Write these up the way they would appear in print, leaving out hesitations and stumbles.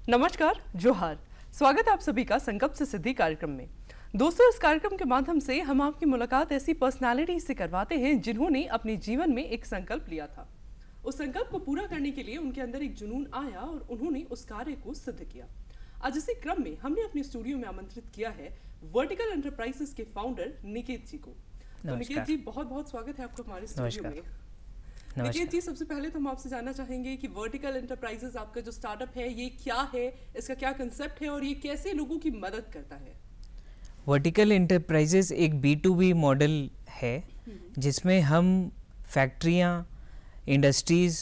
नमस्कार, जोहार। स्वागत है आप सभी का संकल्प से सिद्धि कार्यक्रम में। दोस्तों, इस कार्यक्रम के माध्यम से हम आपकी मुलाकात ऐसी पर्सनालिटी से करवाते हैं जिन्होंने अपने जीवन में एक संकल्प लिया था। उस संकल्प को पूरा करने के लिए उनके अंदर एक जुनून आया और उन्होंने उस कार्य को सिद्ध किया। आज इसी क्रम में हमने अपने स्टूडियो में आमंत्रित किया है वर्टिकल एंटरप्राइजेस के फाउंडर निकेत जी को। तो निकेत जी, बहुत बहुत स्वागत है आपको हमारे स्टूडियो में। निकेत जी, सबसे पहले तो हम आपसे जानना चाहेंगे कि वर्टिकल एंटरप्राइजेस आपका जो स्टार्टअप है ये क्या है, इसका क्या कंसेप्ट है और ये कैसे लोगों की मदद करता है? वर्टिकल एंटरप्राइजेस एक B2B मॉडल है जिसमें हम फैक्ट्रियाँ, इंडस्ट्रीज़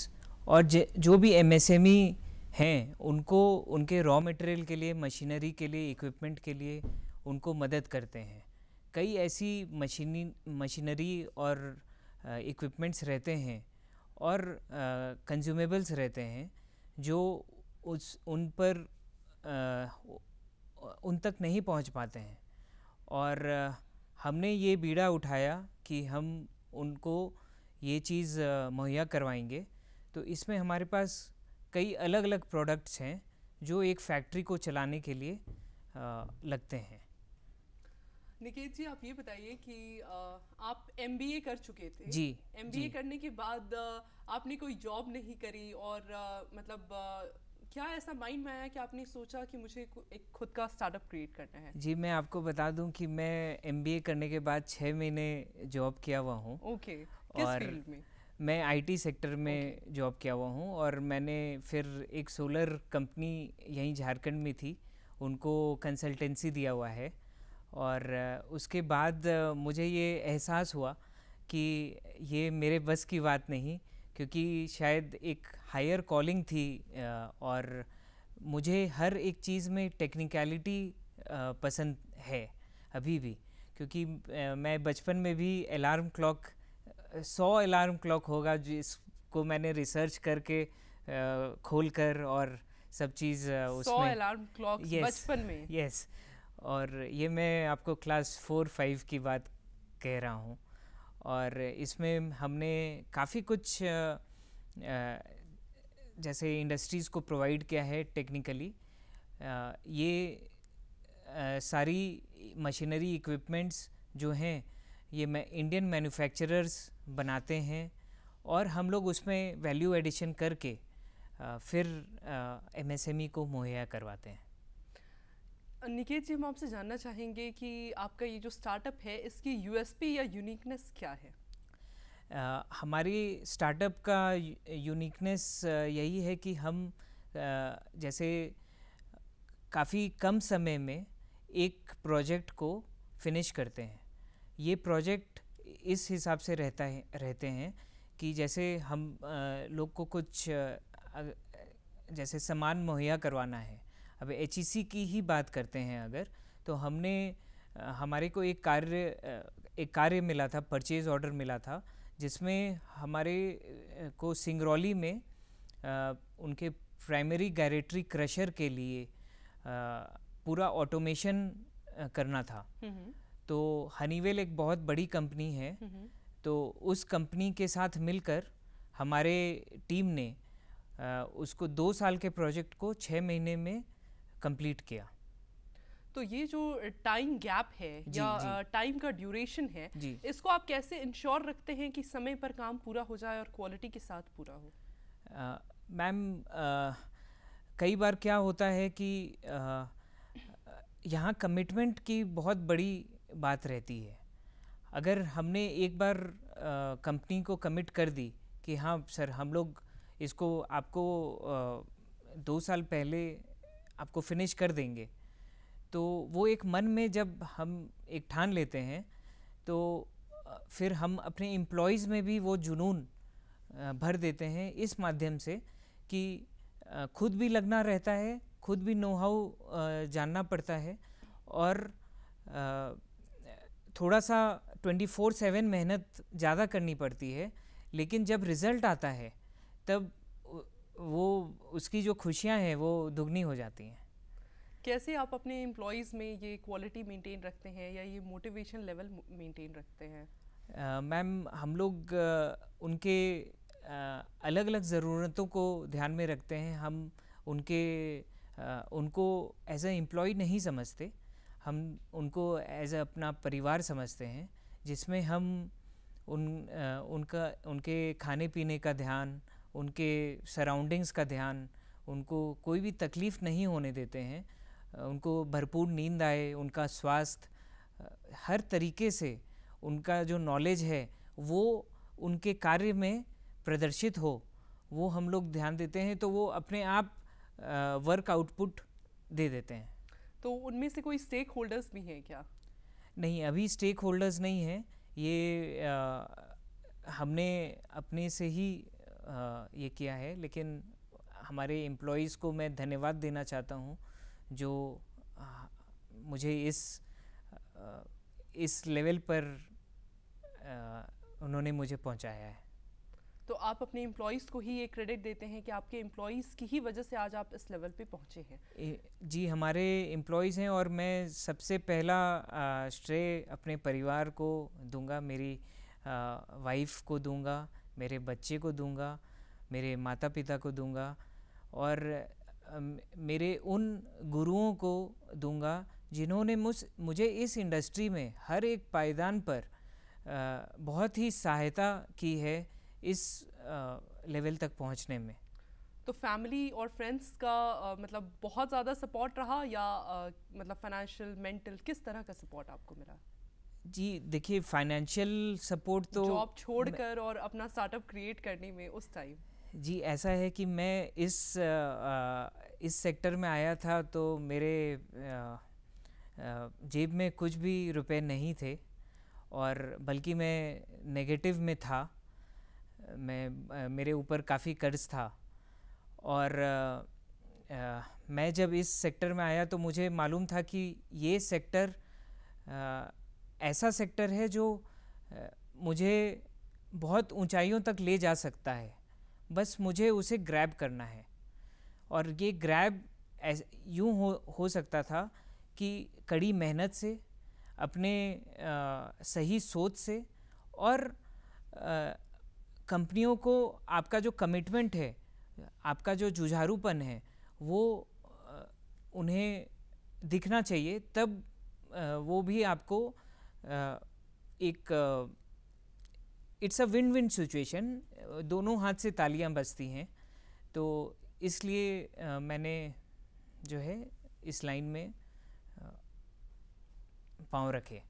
और जो भी MSME हैं उनको उनके रॉ मटेरियल के लिए, मशीनरी के लिए, इक्विपमेंट के लिए उनको मदद करते हैं। कई ऐसी मशीनरी और इक्विपमेंट्स रहते हैं और कंज्यूमेबल्स रहते हैं जो उन तक नहीं पहुंच पाते हैं और हमने ये बीड़ा उठाया कि हम उनको ये चीज़ मुहैया करवाएंगे। तो इसमें हमारे पास कई अलग अलग प्रोडक्ट्स हैं जो एक फैक्ट्री को चलाने के लिए लगते हैं। निकेत जी, आप ये बताइए कि आप MBA कर चुके थे। जी। MBA करने के बाद आपने कोई जॉब नहीं करी और क्या ऐसा माइंड में आया कि आपने सोचा कि मुझे एक खुद का स्टार्टअप क्रिएट करना है? जी, मैं आपको बता दूं कि मैं MBA करने के बाद 6 महीने जॉब किया हुआ हूँ। ओके, किस फील्ड में? मैं IT सेक्टर में जॉब किया हुआ हूँ और मैंने फिर एक सोलर कंपनी यहीं झारखंड में थी, उनको कंसल्टेंसी दिया हुआ है। और उसके बाद मुझे ये एहसास हुआ कि ये मेरे बस की बात नहीं, क्योंकि शायद एक हायर कॉलिंग थी और मुझे हर एक चीज़ में टेक्निकलिटी पसंद है अभी भी। क्योंकि मैं बचपन में भी अलार्म क्लॉक 100 अलार्म क्लॉक होगा जिसको मैंने रिसर्च करके खोल कर और सब चीज़ उसमें 100 अलार्म क्लॉक बचपन में? यस। और ये मैं आपको क्लास 4-5 की बात कह रहा हूँ। और इसमें हमने काफ़ी कुछ जैसे इंडस्ट्रीज़ को प्रोवाइड किया है टेक्निकली। ये सारी मशीनरी इक्विपमेंट्स जो हैं ये इंडियन मैन्युफैक्चरर्स बनाते हैं और हम लोग उसमें वैल्यू एडिशन करके फिर MSME को मुहैया करवाते हैं। निकेत जी, हम आपसे जानना चाहेंगे कि आपका ये जो स्टार्टअप है इसकी USP या यूनिकनेस क्या है? हमारी स्टार्टअप का यूनिकनेस यही है कि हम जैसे काफ़ी कम समय में एक प्रोजेक्ट को फिनिश करते हैं। ये प्रोजेक्ट इस हिसाब से रहते हैं कि जैसे हम लोग को कुछ जैसे सामान मुहैया करवाना है। अब HEC की ही बात करते हैं अगर, तो हमारे को एक कार्य मिला था, परचेज़ ऑर्डर मिला था, जिसमें हमारे को सिंगरौली में उनके प्राइमरी गायरेटरी क्रशर के लिए पूरा ऑटोमेशन करना था। तो हनीवेल एक बहुत बड़ी कंपनी है, तो उस कंपनी के साथ मिलकर हमारे टीम ने उसको 2 साल के प्रोजेक्ट को 6 महीने में कंप्लीट किया। तो ये जो टाइम गैप है या टाइम का ड्यूरेशन है, इसको आप कैसे इंश्योर रखते हैं कि समय पर काम पूरा हो जाए और क्वालिटी के साथ पूरा हो? मैम, कई बार क्या होता है कि यहाँ कमिटमेंट की बहुत बड़ी बात रहती है। अगर हमने एक बार कंपनी को कमिट कर दी कि हाँ सर, हम लोग इसको आपको 2 साल पहले आपको फिनिश कर देंगे, तो वो एक मन में जब हम एक ठान लेते हैं तो फिर हम अपने एम्प्लॉयज़ में भी वो जुनून भर देते हैं इस माध्यम से कि खुद भी लगना रहता है, खुद भी नो हाउ जानना पड़ता है और थोड़ा सा 24/7 मेहनत ज़्यादा करनी पड़ती है। लेकिन जब रिज़ल्ट आता है तब वो उसकी जो खुशियाँ हैं वो दुगनी हो जाती हैं। कैसे आप अपने एम्प्लॉयज़ में ये क्वालिटी मेंटेन रखते हैं या ये मोटिवेशन लेवल मेंटेन रखते हैं? मैम, हम लोग उनके अलग अलग ज़रूरतों को ध्यान में रखते हैं। हम उनके उनको एज ए एम्प्लॉय नहीं समझते, हम उनको एज ए अपना परिवार समझते हैं, जिसमें हम उनके खाने पीने का ध्यान, उनके सराउंडिंग्स का ध्यान, उनको कोई भी तकलीफ़ नहीं होने देते हैं, उनको भरपूर नींद आए, उनका स्वास्थ्य, हर तरीके से उनका जो नॉलेज है वो उनके कार्य में प्रदर्शित हो, वो हम लोग ध्यान देते हैं, तो वो अपने आप वर्क आउटपुट दे देते हैं। तो उनमें से कोई स्टेक होल्डर्स भी हैं क्या? नहीं, अभी स्टेक होल्डर्स नहीं हैं, ये हमने अपने से ही ये किया है, लेकिन हमारे एम्प्लॉयज़ को मैं धन्यवाद देना चाहता हूँ जो मुझे इस लेवल पर उन्होंने मुझे पहुँचाया है। तो आप अपने एम्प्लॉयज़ को ही ये क्रेडिट देते हैं कि आपके एम्प्लॉयज़ की ही वजह से आज आप इस लेवल पे पहुँचे हैं? जी, हमारे एम्प्लॉयज़ हैं, और मैं सबसे पहला श्रेय अपने परिवार को दूंगा, मेरी वाइफ को दूंगा, मेरे बच्चे को दूंगा, मेरे माता पिता को दूंगा, और मेरे उन गुरुओं को दूंगा जिन्होंने मुझे इस इंडस्ट्री में हर एक पायदान पर बहुत ही सहायता की है इस लेवल तक पहुंचने में। तो फैमिली और फ्रेंड्स का मतलब बहुत ज़्यादा सपोर्ट रहा, या मतलब फाइनेंशियल, मेंटल, किस तरह का सपोर्ट आपको मिला? जी देखिए, फाइनेंशियल सपोर्ट तो जॉब छोड़कर और अपना स्टार्टअप क्रिएट करने में उस टाइम। जी, ऐसा है कि मैं इस सेक्टर में आया था तो मेरे जेब में कुछ भी रुपए नहीं थे, और बल्कि मैं नेगेटिव में था, मेरे ऊपर काफ़ी कर्ज था, और मैं जब इस सेक्टर में आया तो मुझे मालूम था कि ये सेक्टर ऐसा सेक्टर है जो मुझे बहुत ऊंचाइयों तक ले जा सकता है, बस मुझे उसे ग्रैब करना है। और ये ग्रैब यूँ हो सकता था कि कड़ी मेहनत से, अपने सही सोच से, और कंपनियों को आपका जो कमिटमेंट है, आपका जो जुझारूपन है, वो उन्हें दिखना चाहिए, तब वो भी आपको एक it's a win win situation, दोनों हाथ से तालियां बजती हैं। तो इसलिए मैंने जो है इस लाइन में पांव रखे।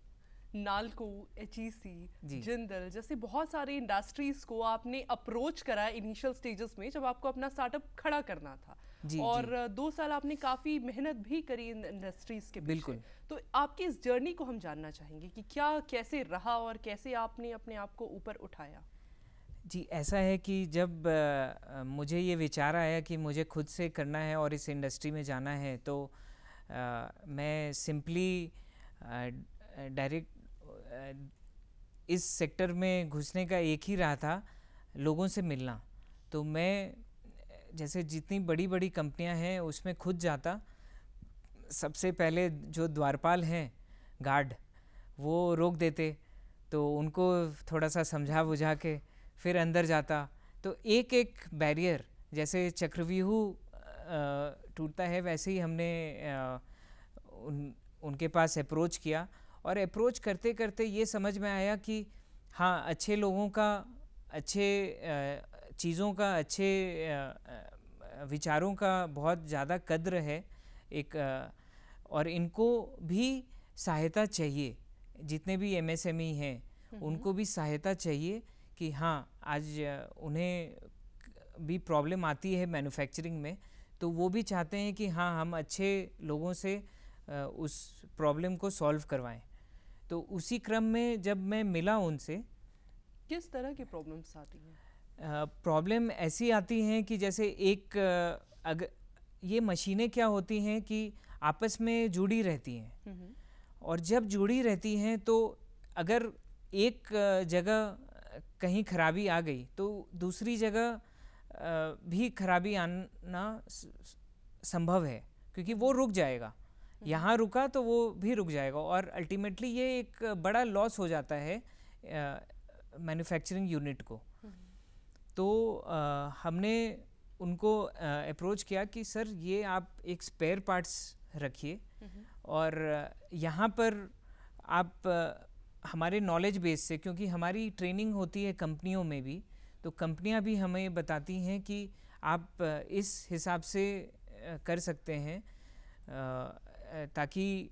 नालको, HEC, जिंदल जैसे बहुत सारे इंडस्ट्रीज को आपने अप्रोच करा इनिशियल स्टेजेस में जब आपको अपना स्टार्टअप खड़ा करना था, और 2 साल आपने काफ़ी मेहनत भी करी इन इंडस्ट्रीज के पीछे। बिल्कुल। तो आपकी इस जर्नी को हम जानना चाहेंगे कि क्या कैसे रहा और कैसे आपने अपने आप को ऊपर उठाया? जी, ऐसा है कि जब मुझे ये विचार आया कि मुझे खुद से करना है और इस इंडस्ट्री में जाना है, तो मैं सिंपली डायरेक्ट इस सेक्टर में घुसने का एक ही राह था, लोगों से मिलना। तो मैं जैसे जितनी बड़ी बड़ी कंपनियां हैं उसमें खुद जाता, सबसे पहले जो द्वारपाल हैं गार्ड, वो रोक देते, तो उनको थोड़ा सा समझा बुझा के फिर अंदर जाता। तो एक एक बैरियर, जैसे चक्रव्यूह टूटता है, वैसे ही हमने उनके पास अप्रोच किया, और अप्रोच करते करते ये समझ में आया कि हाँ, अच्छे लोगों का, अच्छे चीज़ों का, अच्छे विचारों का बहुत ज़्यादा कद्र है एक, और इनको भी सहायता चाहिए, जितने भी MSME हैं उनको भी सहायता चाहिए कि हाँ, आज उन्हें भी प्रॉब्लम आती है मैन्युफैक्चरिंग में, तो वो भी चाहते हैं कि हाँ, हम अच्छे लोगों से उस प्रॉब्लम को सॉल्व करवाएं। तो उसी क्रम में जब मैं मिला उनसे। किस तरह की प्रॉब्लम्स आती हैं? प्रॉब्लम ऐसी आती हैं कि जैसे अगर ये मशीनें क्या होती हैं कि आपस में जुड़ी रहती हैं, और जब जुड़ी रहती हैं तो अगर एक जगह कहीं खराबी आ गई तो दूसरी जगह भी खराबी आना संभव है, क्योंकि वो रुक जाएगा, यहाँ रुका तो वो भी रुक जाएगा, और अल्टीमेटली ये एक बड़ा लॉस हो जाता है मैन्युफैक्चरिंग यूनिट को। तो हमने उनको अप्रोच किया कि सर ये आप एक स्पेयर पार्ट्स रखिए और यहाँ पर आप हमारे नॉलेज बेस से, क्योंकि हमारी ट्रेनिंग होती है कंपनियों में भी, तो कंपनियाँ भी हमें बताती हैं कि आप इस हिसाब से कर सकते हैं ताकि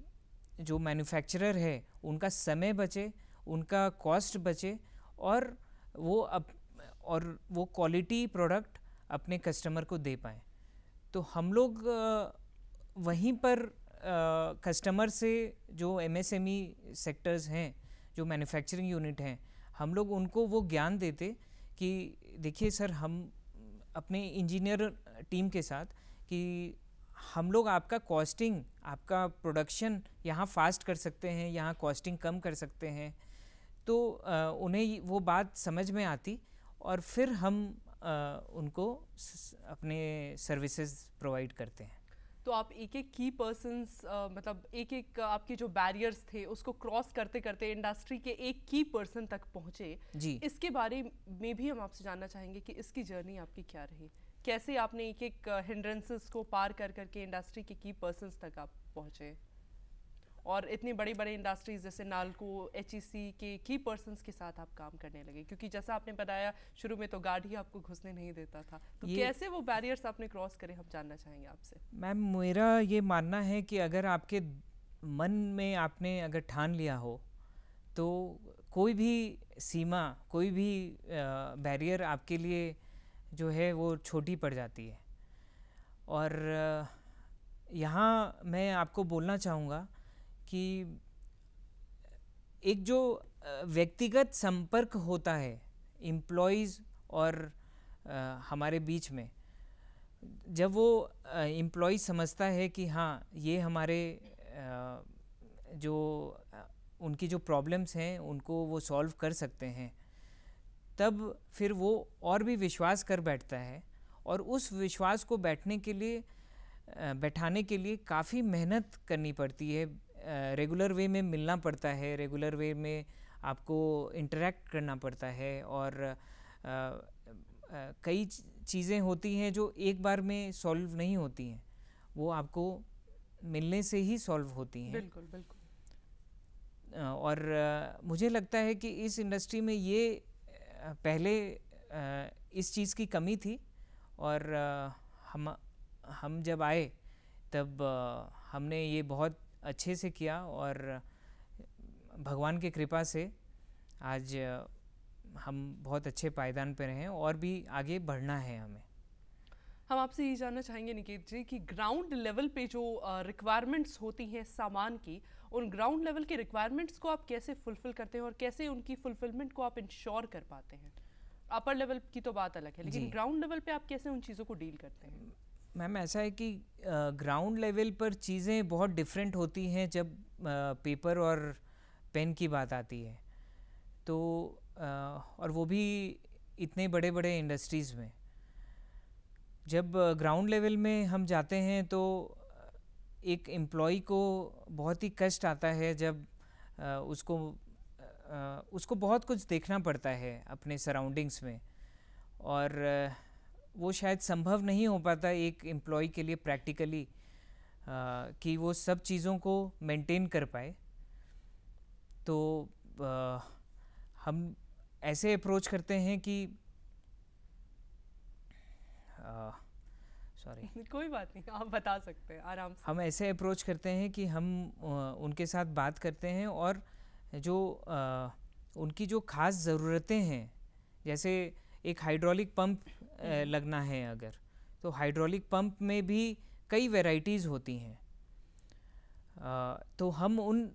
जो मैन्युफैक्चरर है उनका समय बचे, उनका कॉस्ट बचे और वो क्वालिटी प्रोडक्ट अपने कस्टमर को दे पाएँ। तो हम लोग वहीं पर कस्टमर से जो MSME सेक्टर्स हैं, जो मैन्युफैक्चरिंग यूनिट हैं, हम लोग उनको वो ज्ञान देते कि देखिए सर, हम अपने इंजीनियर टीम के साथ कि हम लोग आपका कॉस्टिंग, आपका प्रोडक्शन यहाँ फास्ट कर सकते हैं, यहाँ कॉस्टिंग कम कर सकते हैं। तो उन्हें वो बात समझ में आती और फिर हम उनको अपने सर्विसेज प्रोवाइड करते हैं। तो आप एक एक की पर्सन्स मतलब एक एक आपके जो बैरियर्स थे उसको क्रॉस करते करते इंडस्ट्री के एक की पर्सन तक पहुँचे जी। इसके बारे में भी हम आपसे जानना चाहेंगे कि इसकी जर्नी आपकी क्या रही, कैसे आपने एक एक हिंड्रेंसेस को पार कर करके इंडस्ट्री के की पर्सन्स तक आप पहुँचे और इतनी बड़ी बड़ी इंडस्ट्रीज जैसे नाल्को, HEC के की पर्सन्स के साथ आप काम करने लगे, क्योंकि जैसा आपने बताया शुरू में तो गार्ड ही आपको घुसने नहीं देता था, तो कैसे वो बैरियर्स आपने क्रॉस करे, हम जानना चाहेंगे आपसे। मैम, मेरा ये मानना है कि अगर आपके मन में आपने अगर ठान लिया हो तो कोई भी सीमा, कोई भी बैरियर आपके लिए जो है वो छोटी पड़ जाती है। और यहाँ मैं आपको बोलना चाहूँगा कि एक जो व्यक्तिगत संपर्क होता है एम्प्लॉइज़ और हमारे बीच में, जब वो एम्प्लॉय समझता है कि हाँ ये हमारे जो उनकी जो प्रॉब्लम्स हैं उनको वो सॉल्व कर सकते हैं, तब फिर वो और भी विश्वास कर बैठता है। और उस विश्वास को बैठाने के लिए काफ़ी मेहनत करनी पड़ती है, रेगुलर वे में मिलना पड़ता है, रेगुलर वे में आपको इंटरेक्ट करना पड़ता है और कई चीज़ें होती हैं जो एक बार में सॉल्व नहीं होती हैं, वो आपको मिलने से ही सॉल्व होती हैं। बिल्कुल बिल्कुल। और मुझे लगता है कि इस इंडस्ट्री में ये पहले इस चीज़ की कमी थी और हम जब आए तब हमने ये बहुत अच्छे से किया और भगवान की कृपा से आज हम बहुत अच्छे पायदान पर हैं और भी आगे बढ़ना है हमें। हम आपसे ये जानना चाहेंगे निकेत जी कि ग्राउंड लेवल पे जो रिक्वायरमेंट्स होती हैं सामान की, उन ग्राउंड लेवल के रिक्वायरमेंट्स को आप कैसे फुलफिल करते हैं और कैसे उनकी फुलफिलमेंट को आप इंश्योर कर पाते हैं? अपर लेवल की तो बात अलग है, लेकिन ग्राउंड लेवल पे आप कैसे उन चीज़ों को डील करते हैं? मैम, ऐसा है कि ग्राउंड लेवल पर चीज़ें बहुत डिफरेंट होती हैं जब पेपर और पेन की बात आती है, तो और वो भी इतने बड़े बड़े इंडस्ट्रीज़ में। जब ग्राउंड लेवल में हम जाते हैं तो एक एम्प्लॉय को बहुत ही कष्ट आता है जब उसको बहुत कुछ देखना पड़ता है अपने सराउंडिंग्स में, और वो शायद संभव नहीं हो पाता एक एम्प्लॉय के लिए प्रैक्टिकली कि वो सब चीज़ों को मेंटेन कर पाए। तो हम ऐसे अप्रोच करते हैं कि सॉरी कोई बात नहीं, आप बता सकते हैं आराम से। हम ऐसे अप्रोच करते हैं कि हम उनके साथ बात करते हैं और जो उनकी जो ख़ास ज़रूरतें हैं, जैसे एक हाइड्रोलिक पंप लगना है अगर, तो हाइड्रोलिक पंप में भी कई वैरायटीज़ होती हैं, तो हम उन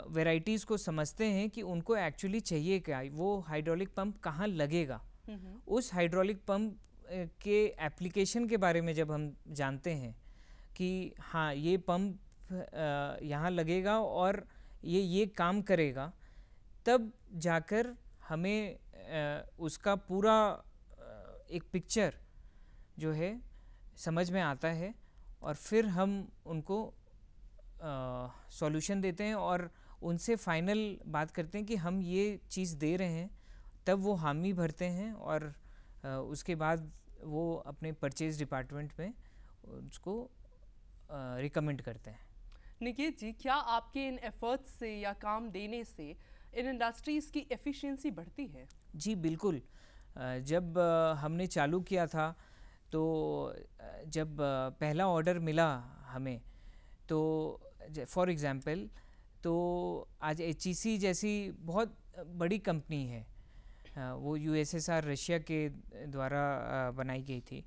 वैरायटीज़ को समझते हैं कि उनको एक्चुअली चाहिए क्या, वो हाइड्रोलिक पंप कहाँ लगेगा। उस हाइड्रोलिक पंप के एप्लीकेशन के बारे में जब हम जानते हैं कि हाँ ये पंप यहाँ लगेगा और ये काम करेगा, तब जाकर हमें उसका पूरा एक पिक्चर जो है समझ में आता है और फिर हम उनको सॉल्यूशन देते हैं और उनसे फाइनल बात करते हैं कि हम ये चीज़ दे रहे हैं, तब वो हामी भरते हैं और उसके बाद वो अपने परचेज डिपार्टमेंट में उसको रिकमेंड करते हैं। निकेत जी, क्या आपके इन एफर्ट्स से या काम देने से इन इंडस्ट्रीज़ की एफिशिएंसी बढ़ती है? जी बिल्कुल। जब हमने चालू किया था तो जब पहला ऑर्डर मिला हमें, तो फॉर एग्ज़ाम्पल तो आज HEC जैसी बहुत बड़ी कंपनी है, वो USSR रशिया के द्वारा बनाई गई थी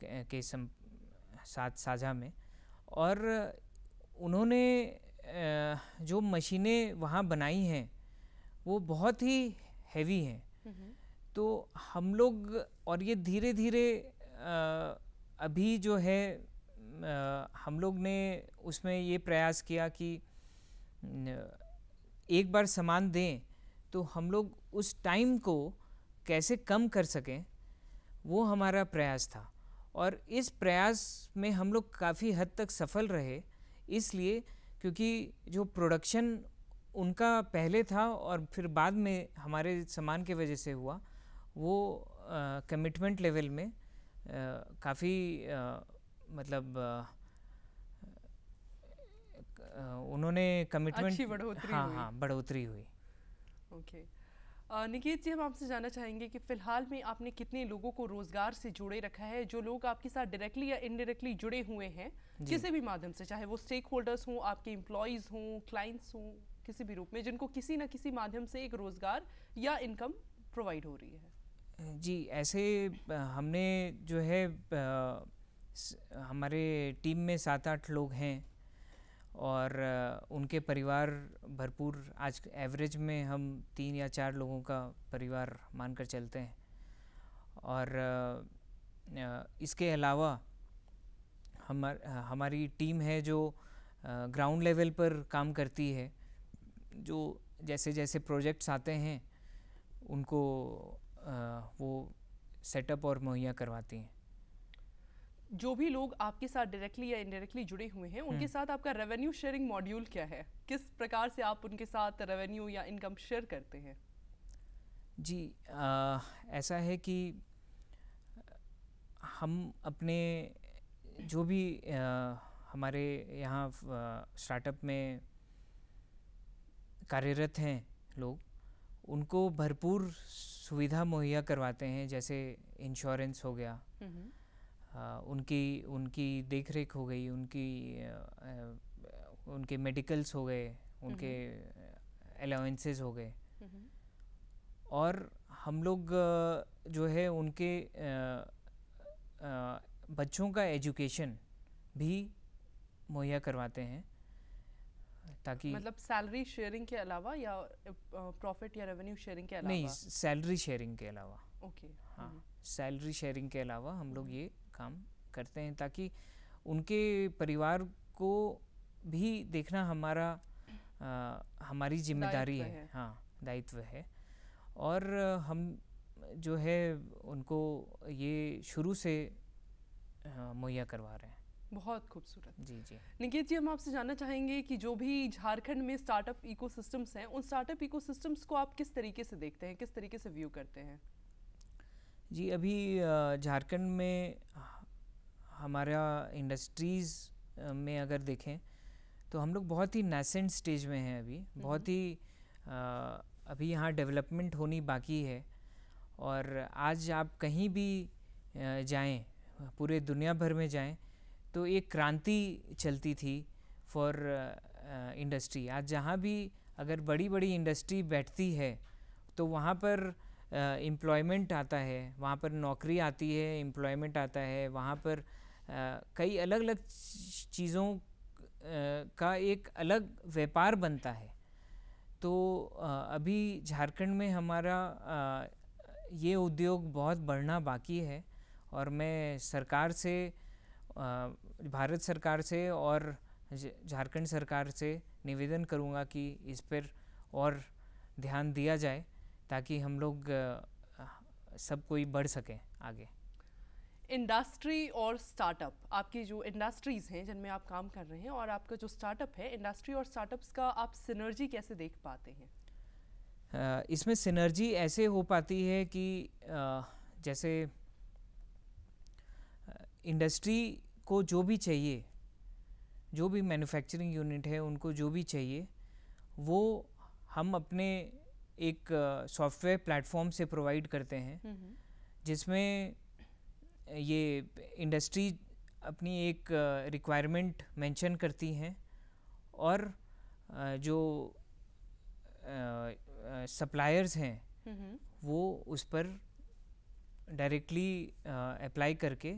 के साथ साझा में, और उन्होंने जो मशीनें वहाँ बनाई हैं वो बहुत ही हैवी हैं। तो हम लोग, और ये धीरे धीरे अभी जो है हम लोग ने उसमें ये प्रयास किया कि एक बार सामान दें तो हम लोग उस टाइम को कैसे कम कर सकें, वो हमारा प्रयास था। और इस प्रयास में हम लोग काफ़ी हद तक सफल रहे, इसलिए क्योंकि जो प्रोडक्शन उनका पहले था और फिर बाद में हमारे सामान के वजह से हुआ, वो कमिटमेंट लेवल में काफ़ी मतलब उन्होंने कमिटमेंट, अच्छी बढ़ोतरी हाँ हुई। हाँ बढ़ोतरी हुई। ओके। निकेत जी, हम आपसे जानना चाहेंगे कि फ़िलहाल में आपने कितने लोगों को रोज़गार से जोड़े रखा है, जो लोग आपके साथ डायरेक्टली या इनडायरेक्टली जुड़े हुए हैं किसी भी माध्यम से, चाहे वो स्टेक होल्डर्स हों, आपके एम्प्लॉयज़ हों, क्लाइंट्स हों, किसी भी रूप में, जिनको किसी न किसी माध्यम से एक रोज़गार या इनकम प्रोवाइड हो रही है? जी, ऐसे हमने जो है हमारे टीम में 7-8 लोग हैं और उनके परिवार भरपूर, आज एवरेज में हम 3 या 4 लोगों का परिवार मानकर चलते हैं। और इसके अलावा हमारी टीम है जो ग्राउंड लेवल पर काम करती है, जो जैसे जैसे प्रोजेक्ट्स आते हैं उनको वो सेटअप और मुहैया करवाती हैं। जो भी लोग आपके साथ डायरेक्टली या इनडायरेक्टली जुड़े हुए हैं, उनके साथ आपका रेवेन्यू शेयरिंग मॉड्यूल क्या है? किस प्रकार से आप उनके साथ रेवेन्यू या इनकम शेयर करते हैं? जी, ऐसा है कि हम अपने जो भी हमारे यहाँ स्टार्टअप में कार्यरत हैं लोग, उनको भरपूर सुविधा मुहैया करवाते हैं, जैसे इंश्योरेंस हो गया, उनकी देखरेख हो गई, उनके मेडिकल्स हो गए, उनके अलाउंसेस हो गए, और हम लोग जो है उनके बच्चों का एजुकेशन भी मुहैया करवाते हैं, ताकि मतलब सैलरी शेयरिंग के अलावा या प्रॉफिट या रेवेन्यू शेयरिंग के अलावा? नहीं, सैलरी शेयरिंग के अलावा। ओके। हाँ, सैलरी शेयरिंग के अलावा हम लोग ये काम करते हैं, ताकि उनके परिवार को भी देखना हमारी जिम्मेदारी है। हाँ, दायित्व है। और हम जो है उनको ये शुरू से मुहैया करवा रहे हैं। बहुत खूबसूरत। जी जी। निकेत जी, हम आपसे जानना चाहेंगे कि जो भी झारखंड में स्टार्टअप इकोसिस्टम्स हैं, उन स्टार्टअप इकोसिस्टम्स को आप किस तरीके से देखते हैं, किस तरीके से व्यू करते हैं? जी, अभी झारखंड में हमारा इंडस्ट्रीज़ में अगर देखें तो हम लोग बहुत ही नेसेंट स्टेज में हैं अभी, बहुत ही अभी यहाँ डेवलपमेंट होनी बाकी है। और आज आप कहीं भी जाएं, पूरे दुनिया भर में जाएं, तो एक क्रांति चलती थी फॉर इंडस्ट्री। आज जहाँ भी अगर बड़ी बड़ी इंडस्ट्री बैठती है तो वहाँ पर एम्प्लॉयमेंट आता है, वहाँ पर नौकरी आती है, एम्प्लॉयमेंट आता है, वहाँ पर कई अलग अलग चीज़ों का एक अलग व्यापार बनता है। तो अभी झारखंड में हमारा ये उद्योग बहुत बढ़ना बाकी है, और मैं सरकार से, भारत सरकार से और झारखंड सरकार से निवेदन करूँगा कि इस पर और ध्यान दिया जाए, ताकि हम लोग सब कोई बढ़ सकें आगे। इंडस्ट्री और स्टार्टअप, आपकी जो इंडस्ट्रीज़ हैं जिनमें आप काम कर रहे हैं, और आपका जो स्टार्टअप है, इंडस्ट्री और स्टार्टअप्स का आप सिनर्जी कैसे देख पाते हैं? इसमें सिनर्जी ऐसे हो पाती है कि जैसे इंडस्ट्री को जो भी चाहिए, जो भी मैन्युफैक्चरिंग यूनिट है उनको जो भी चाहिए, वो हम अपने एक सॉफ्टवेयर प्लेटफॉर्म से प्रोवाइड करते हैं, जिसमें ये इंडस्ट्री अपनी एक रिक्वायरमेंट मेंशन करती हैं और जो सप्लायर्स हैं वो उस पर डायरेक्टली अप्लाई करके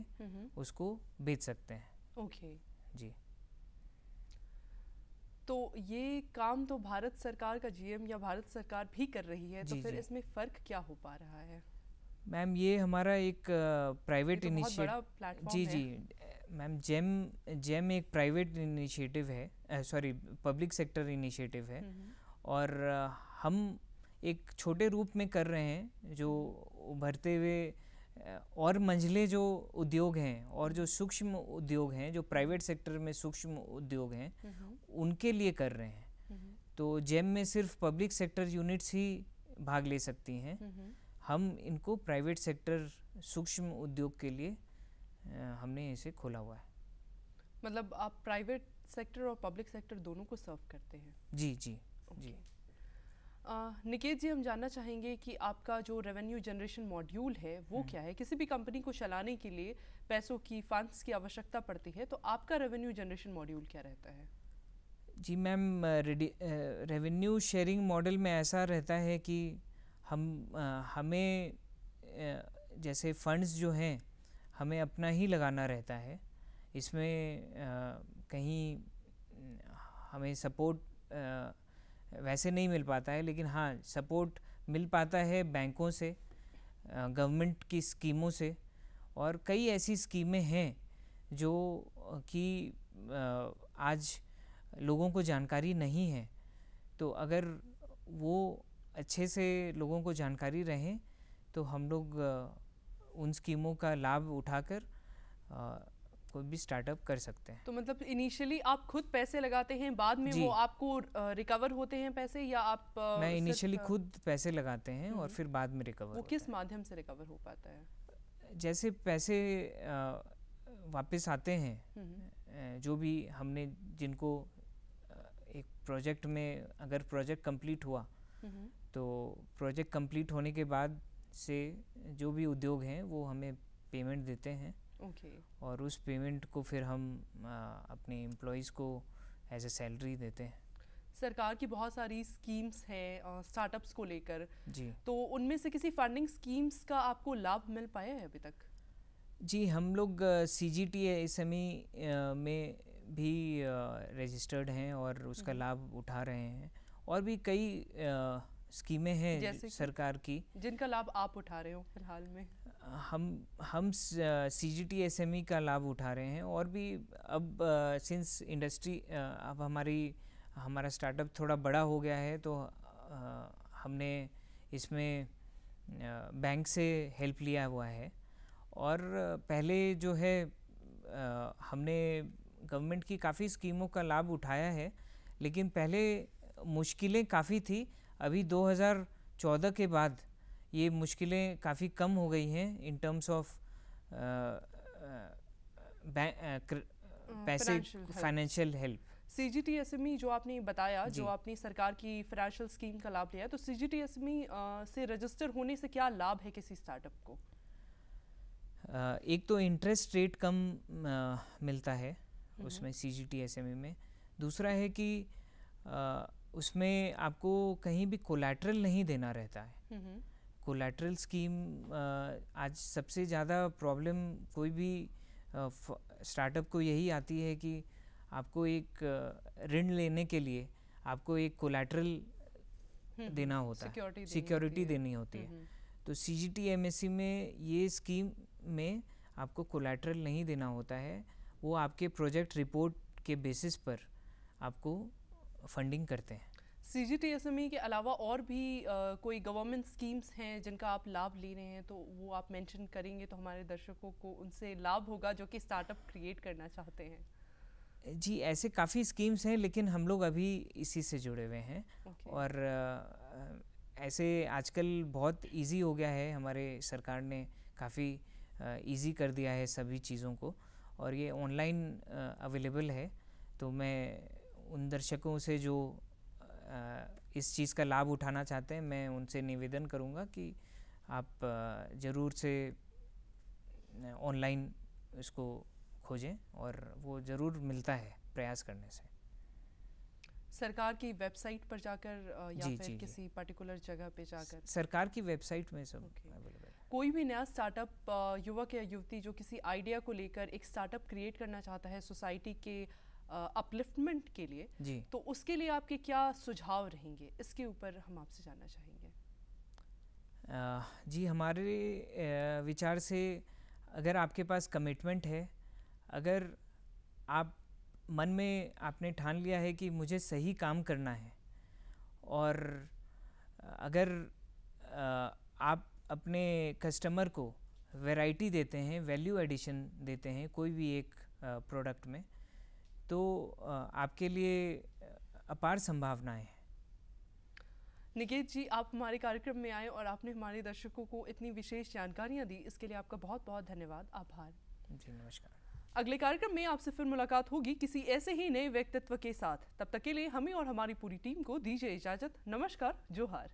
उसको बेच सकते हैं। ओके जी। तो ये काम तो भारत सरकार का जीएम या भारत सरकार भी कर रही है, तो जी, फिर जी। इसमें फ़र्क क्या हो पा रहा है? मैम ये हमारा एक प्राइवेट ये तो बहुत बड़ा इनिशिएटिव, प्लेटफॉर्म जी है। जी मैम, जेम एक प्राइवेट इनिशिएटिव है, सॉरी पब्लिक सेक्टर इनिशिएटिव है, और हम एक छोटे रूप में कर रहे हैं जो उभरते हुए और मंझले जो उद्योग हैं और जो सूक्ष्म उद्योग हैं, जो प्राइवेट सेक्टर में सूक्ष्म उद्योग हैं, उनके लिए कर रहे हैं। तो जेम में सिर्फ पब्लिक सेक्टर यूनिट्स ही भाग ले सकती हैं। हम इनको प्राइवेट सेक्टर सूक्ष्म उद्योग के लिए हमने इसे खोला हुआ है। मतलब आप प्राइवेट सेक्टर और पब्लिक सेक्टर दोनों को सर्व करते हैं? जी जी जी। निकेत जी, हम जानना चाहेंगे कि आपका जो रेवेन्यू जनरेशन मॉड्यूल है वो क्या है? किसी भी कंपनी को चलाने के लिए पैसों की, फंड्स की आवश्यकता पड़ती है, तो आपका रेवेन्यू जनरेशन मॉड्यूल क्या रहता है? जी मैम, रेवेन्यू शेयरिंग मॉडल में ऐसा रहता है कि हमें जैसे फंड्स जो हैं हमें अपना ही लगाना रहता है। इसमें कहीं हमें सपोर्ट वैसे नहीं मिल पाता है, लेकिन हाँ सपोर्ट मिल पाता है बैंकों से, गवर्नमेंट की स्कीमों से, और कई ऐसी स्कीमें हैं जो कि आज लोगों को जानकारी नहीं है। तो अगर वो अच्छे से लोगों को जानकारी रहे तो हम लोग उन स्कीमों का लाभ उठाकर कोई भी स्टार्टअप कर सकते हैं। तो मतलब इनिशियली आप खुद पैसे लगाते हैं, बाद में वो आपको रिकवर होते हैं पैसे, या आप मैं इनिशियली खुद पैसे लगाते हैं और फिर बाद में रिकवर। वो किस माध्यम से रिकवर हो पाता है? जैसे पैसे वापस आते हैं, जो भी हमने जिनको एक प्रोजेक्ट में, अगर प्रोजेक्ट कंप्लीट हुआ तो प्रोजेक्ट कंप्लीट होने के बाद से जो भी उद्योग हैं वो हमें पेमेंट देते हैं। और उस पेमेंट को फिर हम अपने एम्प्लॉइज़ को एज ए सैलरी देते हैं। सरकार की बहुत सारी स्कीम्स हैं स्टार्टअप्स को लेकर जी, तो उनमें से किसी फंडिंग स्कीम्स का आपको लाभ मिल पाया है अभी तक? जी, हम लोग CGTSME में भी रजिस्टर्ड हैं और उसका लाभ उठा रहे हैं। और भी कई स्कीमें हैं सरकार की जिनका लाभ आप उठा रहे हो फिलहाल में। हम CGTSME का लाभ उठा रहे हैं। और भी अब सिंस इंडस्ट्री अब हमारा स्टार्टअप थोड़ा बड़ा हो गया है, तो हमने इसमें बैंक से हेल्प लिया हुआ है। और पहले जो है हमने गवर्नमेंट की काफ़ी स्कीमों का लाभ उठाया है, लेकिन पहले मुश्किलें काफ़ी थी। अभी 2014 के बाद ये मुश्किलें काफ़ी कम हो गई हैं इन टर्म्स ऑफ पैसे, फाइनेंशियल हेल्प। CGTSME जो आपने बताया, जो आपने सरकार की फाइनेंशियल स्कीम का लाभ लिया, तो CGTSME से रजिस्टर होने से क्या लाभ है किसी स्टार्टअप को? एक तो इंटरेस्ट रेट कम मिलता है उसमें CGTSME में। दूसरा है कि उसमें आपको कहीं भी कोलैटरल नहीं देना रहता है। कोलैटरल स्कीम आज सबसे ज़्यादा प्रॉब्लम कोई भी स्टार्टअप को यही आती है कि आपको एक ऋण लेने के लिए आपको एक कोलैटरल देना होता है, सिक्योरिटी देनी होती है। तो CGTMSE में ये स्कीम में आपको कोलैटरल नहीं देना होता है, वो आपके प्रोजेक्ट रिपोर्ट के बेसिस पर आपको फंडिंग करते हैं। CGTSME के अलावा और भी कोई गवर्नमेंट स्कीम्स हैं जिनका आप लाभ ले रहे हैं, तो वो आप मेंशन करेंगे तो हमारे दर्शकों को उनसे लाभ होगा जो कि स्टार्टअप क्रिएट करना चाहते हैं। जी, ऐसे काफ़ी स्कीम्स हैं, लेकिन हम लोग अभी इसी से जुड़े हुए हैं। और ऐसे आजकल बहुत इजी हो गया है, हमारे सरकार ने काफ़ी इजी कर दिया है सभी चीज़ों को, और ये ऑनलाइन अवेलेबल है। तो मैं उन दर्शकों से जो इस चीज़ का लाभ उठाना चाहते हैं, मैं उनसे निवेदन करूँगा कि आप ज़रूर से ऑनलाइन इसको खोजें, और वो ज़रूर मिलता है प्रयास करने से। सरकार की वेबसाइट पर जाकर या जी, फिर जी, किसी पर्टिकुलर जगह पे जाकर? सरकार की वेबसाइट में सब Okay. अवेलेबल है। कोई भी नया स्टार्टअप युवक या युवती जो किसी आइडिया को लेकर एक स्टार्टअप क्रिएट करना चाहता है सोसाइटी के अपलिफ्टमेंट के लिए, जी, तो उसके लिए आपके क्या सुझाव रहेंगे, इसके ऊपर हम आपसे जानना चाहेंगे। जी, हमारे विचार से अगर आपके पास कमिटमेंट है, अगर आप मन में आपने ठान लिया है कि मुझे सही काम करना है, और अगर आप अपने कस्टमर को वैरायटी देते हैं, वैल्यू एडिशन देते हैं कोई भी एक प्रोडक्ट में, तो आपके लिए अपार संभावनाएं हैं। निकेत जी, आप हमारे कार्यक्रम में आए और आपने हमारे दर्शकों को इतनी विशेष जानकारियां दी, इसके लिए आपका बहुत बहुत धन्यवाद, आभार। जी, नमस्कार। अगले कार्यक्रम में आपसे फिर मुलाकात होगी किसी ऐसे ही नए व्यक्तित्व के साथ। तब तक के लिए हमें और हमारी पूरी टीम को दीजिए इजाजत। नमस्कार, जोहार।